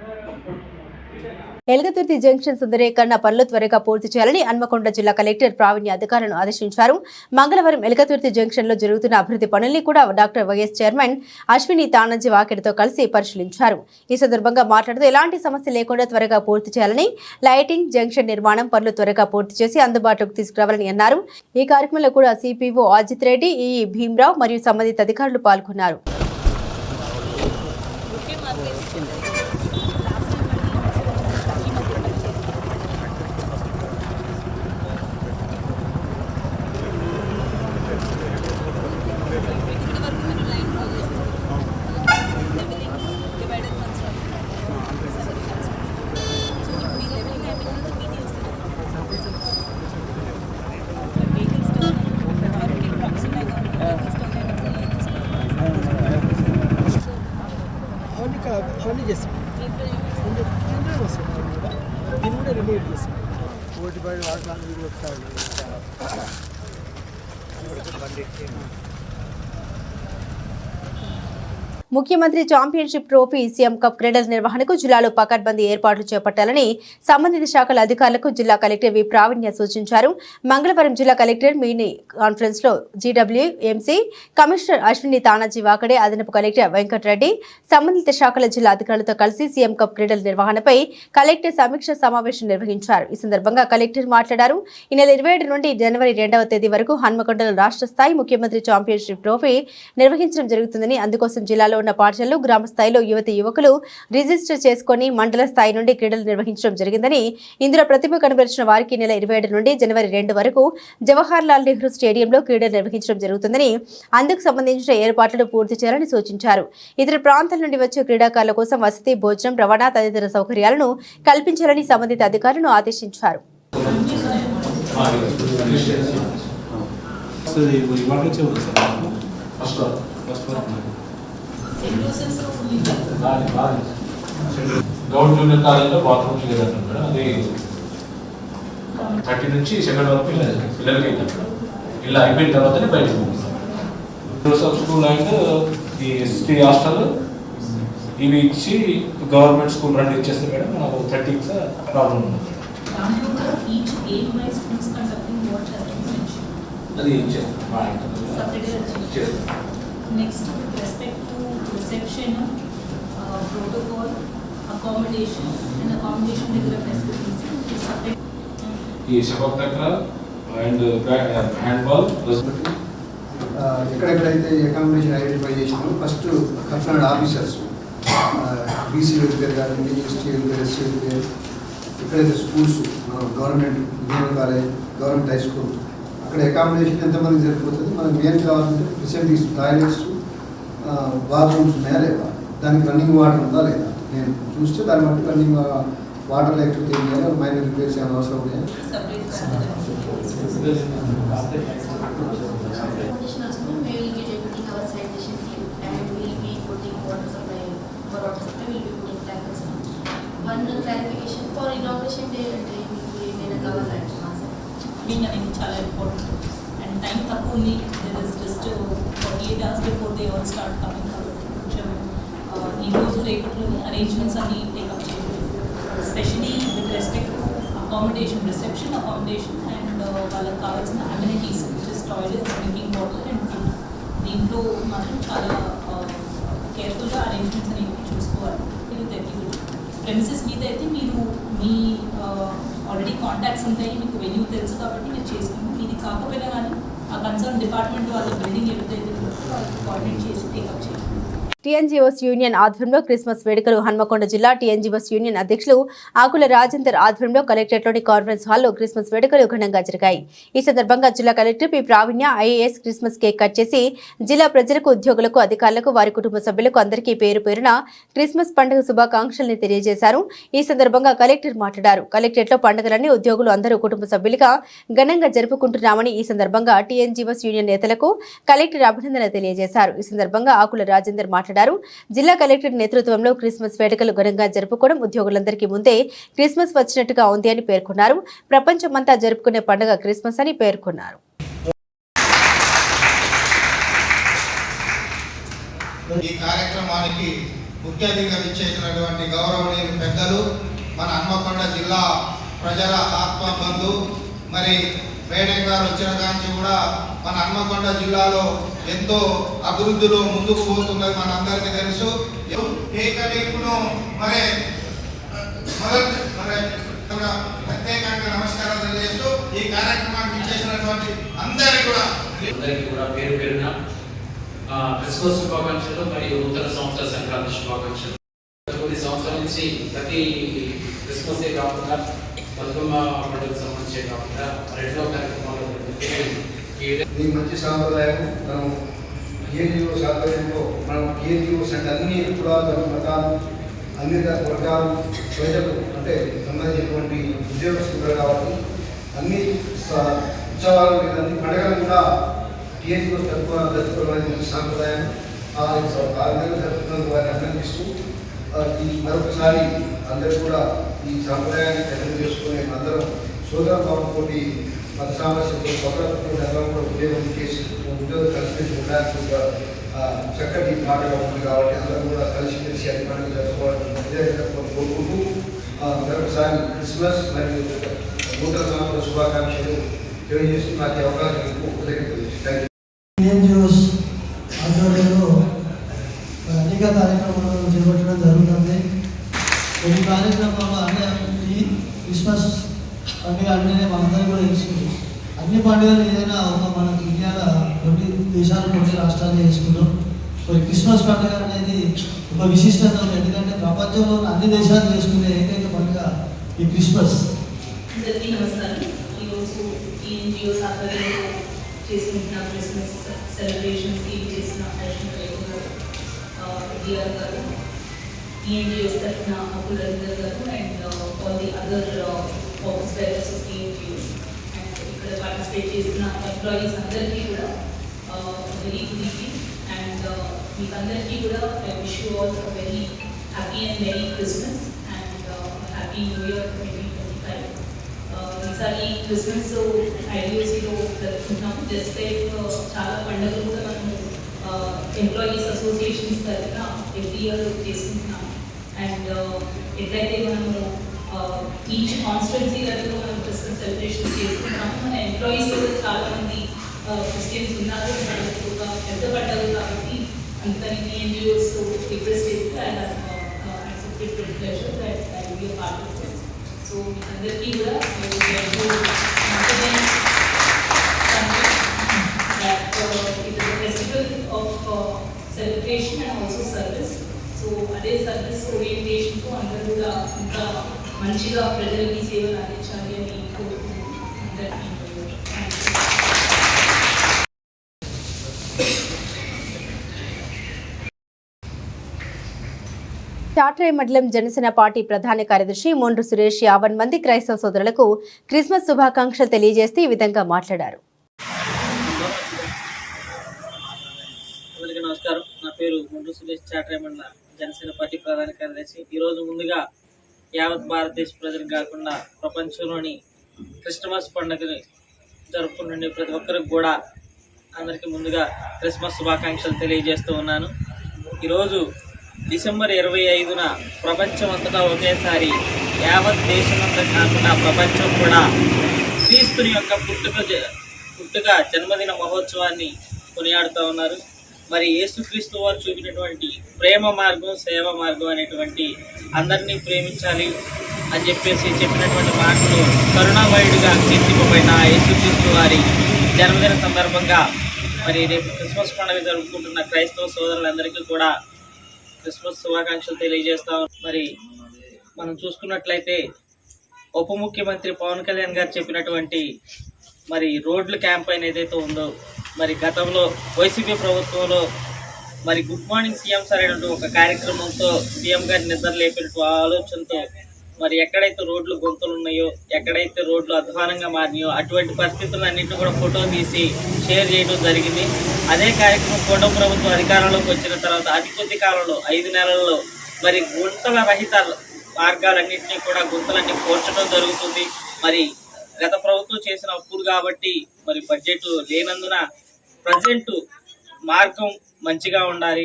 ఎల్గతుర్తి జంక్షన్ సుందరీకరణ పనులు త్వరగా పూర్తి చేయాలని హన్మకొండ జిల్లా కలెక్టర్ ప్రావీణ్య అధికారులను ఆదేశించారు. మంగళవారం ఎల్గతుర్తి జంక్షన్ లో జరుగుతున్న అభివృద్ధి పనుల్ని కూడా డాక్టర్ వైఎస్ చైర్మన్ అశ్విని తానజీ వాకిడితో కలిసి పరిశీలించారు. ఈ సందర్భంగా మాట్లాడుతూ ఎలాంటి సమస్య లేకుండా త్వరగా పూర్తి చేయాలని, లైటింగ్, జంక్షన్ నిర్మాణం పనులు త్వరగా పూర్తి చేసి అందుబాటులోకి తీసుకురావాలని అన్నారు. ఈ కార్యక్రమంలో కూడా సిపిఓ అజిత్ రెడ్డి, ఈఈ భీమరావు మరియు సంబంధిత అధికారులు పాల్గొన్నారు. అవన్నీ చేస్తాం. దీన్ని కూడా రెన్యూట్ చేస్తాం. ఓటి బయట వాడటానికి వీళ్ళు వస్తారు. ముఖ్యమంత్రి ఛాంపియన్షిప్ ట్రోఫీ సీఎం కప్ క్రీడల నిర్వహణకు జిల్లాలో పకడ్బందీ ఏర్పాట్లు చేపట్టాలని సంబంధిత శాఖల అధికారులకు జిల్లా కలెక్టర్ వి ప్రావీణ్య సూచించారు. మంగళవారం జిల్లా కలెక్టర్ మినీ కాన్ఫరెన్స్ లో జీడబ్ల్యూఎంసీ కమిషనర్ అశ్విని తానాజీ వాకడే, అదనపు కలెక్టర్ వెంకటరెడ్డి, సంబంధిత శాఖల జిల్లా అధికారులతో కలిసి సీఎం కప్ క్రీడల నిర్వహణపై కలెక్టర్ సమీక్ష సమావేశం నిర్వహించారు. ఈ సందర్భంగా కలెక్టర్ మాట్లాడారు. ఈ నెల 27 నుండి జనవరి 2వ తేదీ వరకు హన్మకొండలో రాష్ట్ర స్థాయి ముఖ్యమంత్రి ఛాంపియన్షిప్ ట్రోఫీ నిర్వహించడం జరుగుతుందని, అందుకోసం జిల్లాలో ఉన్న పాఠశాలలు, గ్రామ స్థాయిలో యువకులు రిజిస్టర్ చేసుకుని మండల స్థాయి నుండి క్రీడలు నిర్వహించడం జరిగిందని, ఇందులో ప్రతిభ కనబరిచిన వారికి నెల 27 నుండి జనవరి 2 వరకు జవహర్ లాల్ నెహ్రూ స్టేడియంలో క్రీడలు నిర్వహించడం జరుగుతుందని, అందుకు సంబంధించిన ఏర్పాట్లను పూర్తి చేయాలని సూచించారు. ఇతర ప్రాంతాల నుండి వచ్చే క్రీడాకారుల కోసం వసతి, భోజనం, రవాణా తదితర సౌకర్యాలను కల్పించాలని సంబంధిత అధికారులను ఆదేశించారు. గౌడ్ జూనియర్ కాలేజ్లో బాత్రూమ్స్ లేదంటారు మేడం. అది 30 నుంచి 2 వరకు పిల్లలకి ఇలా అయిపోయిన తర్వాతనే బయటకు పంపిస్తాం. జోసఫ్ స్కూల్ అండ్ ఈ ఎస్టీ హాస్టల్ ఇవి ఇచ్చి గవర్నమెంట్ స్కూల్ 2 ఇచ్చేస్తే మేడం మనకు 30 ప్రాబ్లం ఉంది. దాంట్లో కూడా each aim wise schools conducting what has been mention. అది చేస్తాం. సపరేట్గా చేస్తాం. Next with respect to reception, protocol, accommodation and accommodation దగ్గర ఫెసిలిటీస్ సపరేట్. ఈ షబక్ దగ్గర అండ్ హ్యాండ్బాల్ ఎక్కడెక్కడైతే అకామిడేషన్ ఐడెంటిఫై చేసినామో first concern officers, BC welfare కానివ్వండి, ఎస్టీ వెల్ఫేర్, ఎస్సీ వెల్ఫేర్, ఎక్కడైతే schools, government engineering college, government high school, అక్కడ accommodation ఎంతమంది సరిపోతుంది, మనకు మెయిన్ కావాలంటే ఫెసిలిటీస్, టాయిలెట్స్, బాత్రూమ్స్ ఉన్నాయా లేదా, దానికి రన్నింగ్ వాటర్ ఉందా లేదా, నేను చూస్తే దాన్ని బట్టి రన్నింగ్ వాటర్ లేకపోతే ఏం చేయాలి, మైనర్ రిపేర్స్ ఏమైనా అవసరం ఉన్నాయా. One clarification for inauguration day అంటే ఏమైనా కావాలంటే మీన్ అనేది చాలా ఇంపార్టెంట్ అండ్ టైం తక్కువ ఉంది. That is just 48 hours before they all start coming. కాబట్టి కొంచెం ఈ రోజు రేపట్లో అరేంజ్మెంట్స్ అన్ని టేకప్ చేయాలి. Especially with respect to accommodation, reception, accommodation and వాళ్ళకి కావాల్సిన amenities which is toilets, drinking water and food. దీంట్లో మాత్రం చాలా కేర్ఫుల్గా అరేంజ్మెంట్స్ అనేవి చూసుకోవాలి. ఇది తెలియదు ప్రెమిసెస్ మీద అయితే మీరు మీ ఆల్రెడీ కాంటాక్ట్స్ ఉంటాయి, మీకు వెన్యూ తెలుసు కాబట్టి మీరు చేసుకోండి. ఇది కాకపోయినా కానీ ఆ కన్సర్న్ డిపార్ట్మెంట్ వాళ్ళ బిల్డింగ్ ఏదైతే వాళ్ళకి కోఆర్డినేట్ చేసి టేకప్ చేయండి. టీఎన్జీఓస్ యూనియన్ ఆధ్వర్యంలో క్రిస్మస్ వేడుకలు హన్మకొండ జిల్లా టీఎన్జీఓస్ యూనియన్ అధ్యక్షులు ఆకుల రాజేందర్ ఆధ్వర్యంలో కలెక్టరేట్లోని కాన్ఫరెన్స్ హాల్లో క్రిస్మస్ వేడుకలు ఘనంగా జరిగాయి. ఈ సందర్భంగా జిల్లా కలెక్టర్ పి ప్రావీణ్య ఐఏఎస్ క్రిస్మస్ కేక్ కట్ చేసి జిల్లా ప్రజలకు, ఉద్యోగులకు, అధికారులకు, వారి కుటుంబ సభ్యులకు అందరికీ పేరు పేరున క్రిస్మస్ పండుగ శుభాకాంక్షల్ని తెలియజేశారు. ఈ సందర్భంగా కలెక్టర్ మాట్లాడారు. కలెక్టరేట్లో పండుగలన్నీ ఉద్యోగులు అందరూ కుటుంబ సభ్యులుగా ఘనంగా జరుపుకుంటున్నామని ఈ సందర్భంగా టీఎన్జీఓస్ యూనియన్ నేతలకు కలెక్టర్ అభినందన తెలియజేశారు. ఈ సందర్భంగా ఆకుల రాజేందర్ మాట్లాడారు. జిల్లా కలెక్టర్ నేతృత్వంలో క్రిస్మస్ వేడుకలు ఘనంగా జరుపుకోవడం ఉద్యోగులందరికీ ముందే క్రిస్మస్ వచ్చినట్టుగా ఉంది అని పేర్కొన్నారు. ప్రపంచమంతా జరుపుకునే పండుగ క్రిస్మస్ అని పేర్కొన్నారు. ఈ కార్యక్రమానికి ముఖ్య అతిథిగా ఇచ్చేసినటువంటి గౌరవనీయులు పెద్దలు, మన హన్మకొండ జిల్లా ప్రజల ఆత్మబంధు మరి మేడం గారు వచ్చిన కాంచి కూడా మన హన్మకొండ జిల్లాలో ఎంతో అభివృద్ధిలో ముందుకు పోతున్నది మనందరికీ తెలుసు. ఏకలీపును మరి ప్రత్యేకంగా నమస్కారాలు తెలియజేస్తూ ఈ కార్యక్రమానికి చేసినటువంటి అందరికీ కూడా పేరు పేరున క్రిస్మస్ శుభాకాంక్షలు మరియు నూతన సంవత్సర సంక్రాంతి శుభాకాంక్షలు. కొన్ని సంవత్సరాల నుంచి ప్రతి క్రిస్మస్ కాకుండా బతుకమ్మ పండుగకు సంబంధించే కాకుండా రెండో కార్యక్రమాలు ఈ మంచి సాంప్రదాయం మనం టీఎన్జీఓ సాంప్రదాయంలో మనం టీఎన్జీఓస్ అంటే అన్ని కులాలు, మతాలు, అన్ని వర్గాలు ప్రజలు అంటే సంబంధించినటువంటి ఉద్యోగస్తులు కాబట్టి అన్ని ఉత్సవాలు అన్ని పండుగలు కూడా టీఎన్జీఓ జరుపుకోవడానికి మంచి సాంప్రదాయం. ఆ విధంగా జరుపుతున్నందుకు వారిని అభినందిస్తూ ఈ మరొకసారి అందరూ కూడా ఈ సాంప్రదాయాన్ని ప్రజలు చేసుకునే అందరం సోదర భావంతో మత సామరస్యంతో స్వతంత్రంగా కూడా ఉద్యోగం చేసి ఉద్యోగం కలిసి ఉండడానికి చక్కటి మాటగా ఉంది కాబట్టి అందరూ కూడా కలిసిమెలిసి అది పండుగ జరుపుకోవాలని కోరుకుంటూ మరొకసారి క్రిస్మస్ మరియు నూతన సంవత్సర శుభాకాంక్షలు తెలియజేస్తూ నాకు అవకాశం టీఎన్జీఓస్ ఆధ్వర్యంలో అనేక కార్యక్రమాలను చేపట్టడం జరుగుతుంది. కొన్ని కార్యక్రమాలు అంటే ఈ క్రిస్మస్ పండుగ అంటేనే మనందరూ కూడా తెలుసుకుంది. అన్ని పండుగలు ఏదైనా ఒక మనకి ఇండియాలో కొన్ని దేశాలు, కొన్ని రాష్ట్రాలు చేసుకుంటాం. మరి క్రిస్మస్ పండుగ అనేది ఒక విశిష్టత ఉంది. ఎందుకంటే ప్రపంచంలో అన్ని దేశాలు చేసుకునే ఏకైక పండుగ ఈ క్రిస్మస్. అందరికీ నమస్కారం. ఈరోజు టీఎన్జీఓస్ ఆధ్వర్యంలో చేసుకుంటున్న క్రిస్మస్ సెలబ్రేషన్స్కి చేసిన additional collector DR garu, TNGOs తరఫున Akul Ravinder garu and all the other office bearers of TNGOs and ఇక్కడ పార్టిసిపేట్ చేసిన ఎంప్లాయీస్ అందరికీ కూడా వెరీ గుడ్ ఈవినింగ్ అండ్ మీకు అందరికీ కూడా I wish you all very happy and merry Christmas and happy new year 2025. ఈసారి క్రిస్మస్ ఐడియోసీలో జరుపుకుంటున్నాము. జస్ట్ చాలా పండుగలు కూడా మనము ఎంప్లాయీస్ అసోసియేషన్స్ తరఫున ఎవ్రీ ఇయర్ చేసుకుంటున్నాము. అండ్ ఎట్లయితే మనము ఈచ్ కాన్స్టిట్యున్సీ లెవెల్లో మనం క్రిస్మస్ సెలబ్రేషన్ చేసుకుంటాము. మన ఎంప్లాయీస్ కూడా చాలామంది క్రిస్టియన్స్ ఉన్నారు, వాళ్ళకి ఒక పెద్ద పండుగ కాబట్టి అందుకని ఎన్జిఓస్ రిక్వెస్ట్ చేస్తే ఆయన accepted with pleasure that I will be a part of this. So మీ అందరికీ కూడా it is a festival of celebration and also service. So అదే సర్వీస్ ఓరియంటేషన్ తో అందరూ కూడా ఇంకా మంచిగా ప్రజలకి సేవలు అందించాలి అని కోరుకుంటున్నాను. అందరికీ చాట్రాయి మండలం జనసేన పార్టీ ప్రధాన కార్యదర్శి మొండ్రు సురేష్ 50 మంది క్రైస్తవ సోదరులకు క్రిస్మస్ శుభాకాంక్షలు తెలియజేస్తూ ఈ విధంగా మాట్లాడారు. అందరికీ నమస్కారం. నా పేరు మొండ్రు సురేష్, చాట్రాయి మండల జనసేన పార్టీ ప్రధాన కార్యదర్శి. ఈరోజు ముందుగా యావత్ భారతదేశ ప్రజలకు కాకుండా ప్రపంచంలోని క్రిస్మస్ పండుగని జరుపుకుంటుండే ప్రతి ఒక్కరికి కూడా అందరికీ ముందుగా క్రిస్మస్ శుభాకాంక్షలు తెలియజేస్తూ ఉన్నాను. ఈరోజు డిసెంబర్ 25న ప్రపంచం అంతటా ఒకేసారి యావత్ దేశమంతా కాకుండా ప్రపంచం కూడా క్రీస్తుని యొక్క పుట్టుక జన్మదిన మహోత్సవాన్ని కొనియాడుతూ ఉన్నారు. మరి యేసుక్రీస్తు వారు చూపినటువంటి ప్రేమ మార్గం, సేవ మార్గం అనేటువంటి అందరినీ ప్రేమించాలి అని చెప్పినటువంటి మాటలు కరుణామయుడిగా కీర్తింపబడిన యేసుక్రీస్తు వారి జన్మదిన సందర్భంగా మరి రేపు క్రిస్మస్ పండుగ జరుపుకుంటున్న క్రైస్తవ సోదరులందరికీ కూడా క్రిస్మస్ శుభాకాంక్షలు తెలియజేస్తాం. మరి మనం చూసుకున్నట్లయితే ఉప ముఖ్యమంత్రి పవన్ కళ్యాణ్ గారు చెప్పినటువంటి మరి రోడ్ల క్యాంపెయిన్ ఏదైతే ఉందో, మరి గతంలో వైసీపీ ప్రభుత్వంలో మరి గుడ్ మార్నింగ్ సీఎం సార్ అనేటువంటి ఒక కార్యక్రమంతో సీఎం గారి నిద్ర లేపినట్టు ఆలోచనతో మరి ఎక్కడైతే రోడ్లు గుంతలు ఉన్నాయో, ఎక్కడైతే రోడ్లు అధ్వానంగా మారినాయో అటువంటి పరిస్థితులన్నింటినీ కూడా ఫోటో తీసి షేర్ చేయడం జరిగింది. అదే కార్యక్రమం కూటమి ప్రభుత్వం అధికారంలోకి వచ్చిన తర్వాత అతి కొద్ది కాలంలో 5 నెలల్లో మరి గుంతల రహిత మార్గాలన్నింటినీ కూడా గుంతలన్నీ పోర్చడం జరుగుతుంది. మరి గత ప్రభుత్వం చేసిన అప్పులు కాబట్టి మరి బడ్జెట్ లేనందున ప్రజెంట్ మార్గం మంచిగా ఉండాలి,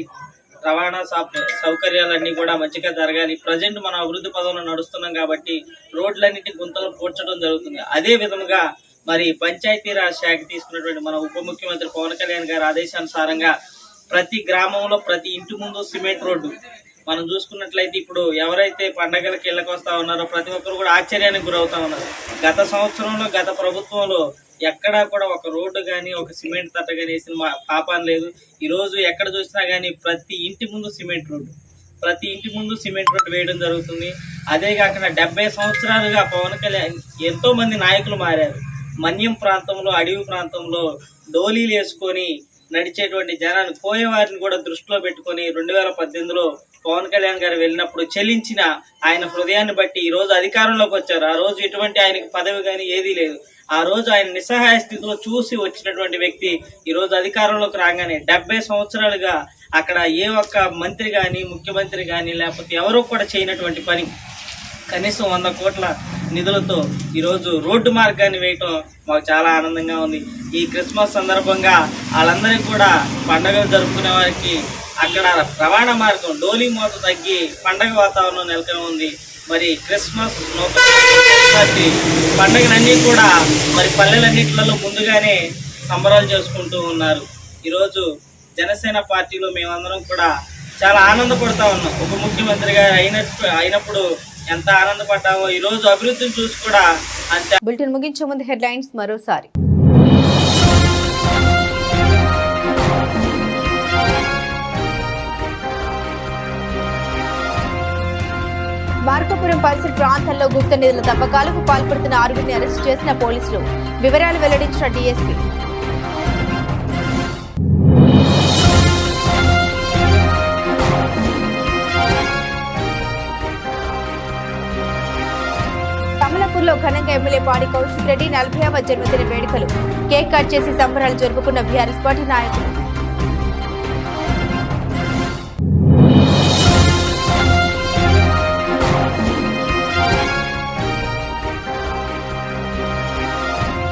రవాణా సౌకర్యాలన్నీ కూడా మంచిగా జరగాలి. ప్రజెంట్ మనం అభివృద్ధి పదంలో నడుస్తున్నాం కాబట్టి రోడ్లన్నింటి గుంతలు పూడ్చడం జరుగుతుంది. అదే విధముగా మరి పంచాయతీరాజ్ శాఖ తీసుకున్నటువంటి మన ఉప ముఖ్యమంత్రి పవన్ కళ్యాణ్ గారి ఆదేశానుసారంగా ప్రతి గ్రామంలో ప్రతి ఇంటి ముందు సిమెంట్ రోడ్డు మనం చూసుకున్నట్లయితే ఇప్పుడు ఎవరైతే పండగలకి ఇళ్ళకి వస్తూ ఉన్నారో ప్రతి ఒక్కరు కూడా ఆశ్చర్యానికి గురవుతా ఉన్నారు. గత సంవత్సరంలో గత ప్రభుత్వంలో ఎక్కడా కూడా ఒక రోడ్డు కానీ ఒక సిమెంట్ తట్ట కానీ వేసిన పాపం లేదు. ఈరోజు ఎక్కడ చూసినా కానీ ప్రతి ఇంటి ముందు సిమెంట్ రోడ్డు వేయడం జరుగుతుంది. అదే కాకుండా 70 సంవత్సరాలుగా పవన్ కళ్యాణ్ ఎంతో మంది నాయకులు మారారు. మన్యం ప్రాంతంలో, అడవి ప్రాంతంలో డోలీలు వేసుకొని నడిచేటువంటి జనాన్ని, కోయేవారిని కూడా దృష్టిలో పెట్టుకొని 2018లో పవన్ కళ్యాణ్ గారు వెళ్ళినప్పుడు చెల్లించిన ఆయన హృదయాన్ని బట్టి ఈ రోజు అధికారంలోకి వచ్చారు. ఆ రోజు ఎటువంటి ఆయనకి పదవి కానీ ఏదీ లేదు. ఆ రోజు ఆయన నిస్సహాయ స్థితిలో చూసి వచ్చినటువంటి వ్యక్తి ఈ రోజు అధికారంలోకి రాగానే 70 సంవత్సరాలుగా అక్కడ ఏ ఒక్క మంత్రి కానీ, ముఖ్యమంత్రి కానీ, లేకపోతే ఎవరో కూడా చేయనటువంటి పని కనీసం 100 కోట్ల నిధులతో ఈరోజు రోడ్డు మార్గాన్ని వేయటం మాకు చాలా ఆనందంగా ఉంది. ఈ క్రిస్మస్ సందర్భంగా వాళ్ళందరికీ కూడా పండుగలు జరుపుకునే వారికి అక్కడ రవాణా మార్గం డోలీ మోత తగ్గి పండగ వాతావరణం నెలకొని ఉంది. మరి క్రిస్మస్ పండుగలన్నీ కూడా మరి పల్లెలన్నింటిలో ముందుగానే సంబరాలు చేసుకుంటూ ఉన్నారు. ఈరోజు జనసేన పార్టీలో మేమందరం కూడా చాలా ఆనందపడతా ఉన్నాం. ఉప ముఖ్యమంత్రిగా అయినప్పుడు ఎంత ఆనందపడ్డామో ఈరోజు అభివృద్ధిని చూసి కూడా అంతే. బులెటిన్ ముగించే ముందు హెడ్లైన్స్ మరోసారి. మార్కాపురం పరిసర ప్రాంతాల్లో గుప్త నిధుల తవ్వకాలకు పాల్పడుతున్న 6గురిని అరెస్టు చేసిన పోలీసులు. వివరాలు వెల్లడించిన డీఎస్పీ. కమలాపూర్లో ఘనంగా ఎమ్మెల్యే పాడి కౌశిక్ రెడ్డి 40వ జన్మదిన వేడుకలు. కేక్ కట్ చేసి సంబరాలు జరుపుకున్న బీఆర్ఎస్ పార్టీ నాయకులు.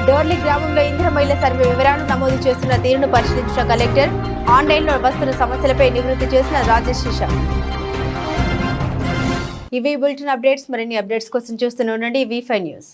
డోర్లి గ్రామంలో ఇంద్రమైల సర్వే వివరాలు నమోదు చేస్తున్న తీరును పరిశీలించిన కలెక్టర్. ఆన్లైన్లో వస్తున్న సమస్యలపై నివృత్తి చేసిన రాజేష్ శిష. ఇవి బులెటిన్ అప్డేట్స్. మరిన్ని అప్డేట్స్ కోసం చూస్తూనే ఉండండి V5 న్యూస్.